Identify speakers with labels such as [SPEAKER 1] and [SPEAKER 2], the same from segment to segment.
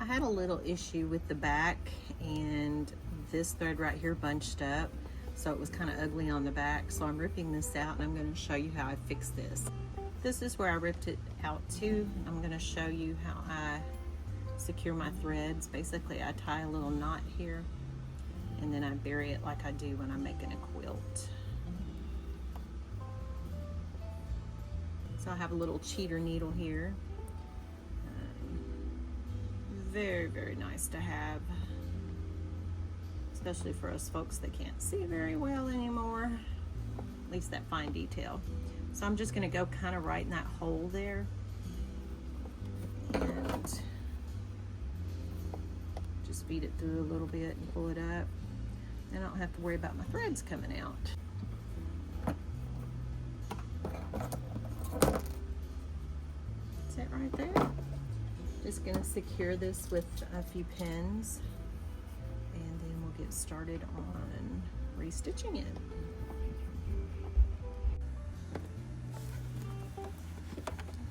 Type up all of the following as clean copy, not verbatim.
[SPEAKER 1] had a little issue with the back, and this thread right here bunched up, so it was kind of ugly on the back. So I'm ripping this out, and I'm going to show you how I fixed this. This is where I ripped it out to. I'm going to show you how I secure my threads. Basically, I tie a little knot here, and then I bury it like I do when I'm making a quilt. So I have a little cheater needle here. Very, very nice to have, especially for us folks that can't see very well anymore, at least that fine detail. So I'm just going to go kind of right in that hole there, and just feed it through a little bit and pull it up. Then I don't have to worry about my threads coming out. That's it right there. Just going to secure this with a few pins, and then we'll get started on restitching it.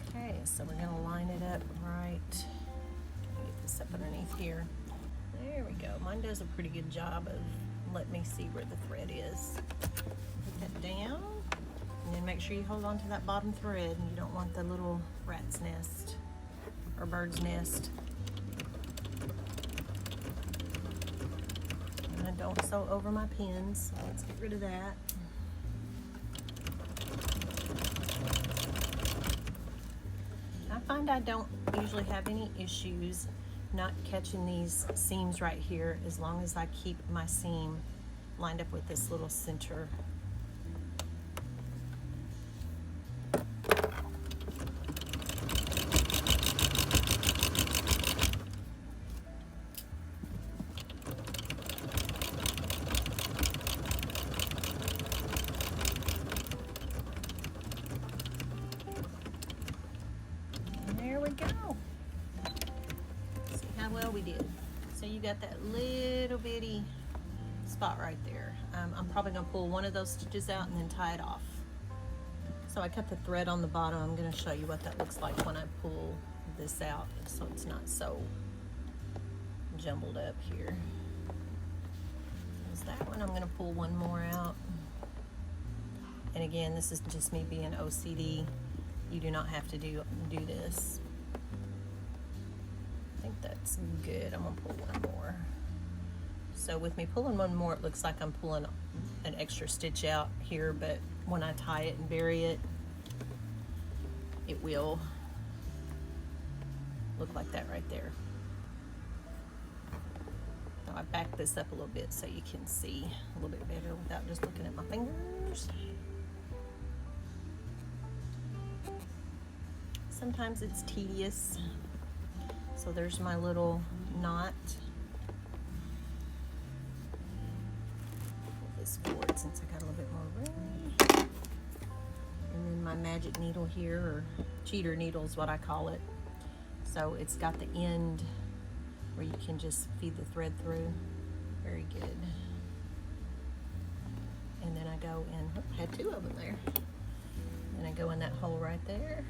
[SPEAKER 1] Okay, so we're going to line it up right. Get this up underneath here. There we go. Mine does a pretty good job of letting me see where the thread is. Put that down, and then make sure you hold on to that bottom thread. You don't want the little rat's nest or bird's nest. And I don't sew over my pins, so let's get rid of that. I find I don't usually have any issues not catching these seams right here, as long as I keep my seam lined up with this little center. There we go. See how well we did. So you got that little bitty spot right there. I'm probably going to pull one of those stitches out and then tie it off. So I cut the thread on the bottom. I'm going to show you what that looks like when I pull this out, so it's not so jumbled up here. There's that one. I'm going to pull one more out. And again, this is just me being OCD. You do not have to do this. I think that's good. I'm gonna pull one more. So with me pulling one more, it looks like I'm pulling an extra stitch out here, but when I tie it and bury it, it will look like that right there. Now I back this up a little bit so you can see a little bit better without just looking at my fingers. Sometimes it's tedious. So there's my little knot. Pull this forward since I got a little bit more room. And then my magic needle here, or cheater needle is what I call it. So it's got the end where you can just feed the thread through. Very good. And then I go in, oh, I had two of them there. And I go in that hole right there.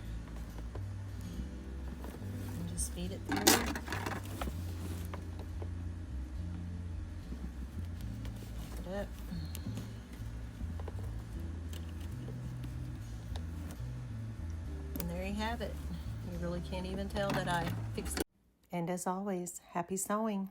[SPEAKER 1] Just feed it through. Put it up. And there you have it. You really can't even tell that I fixed it. And as always, happy sewing.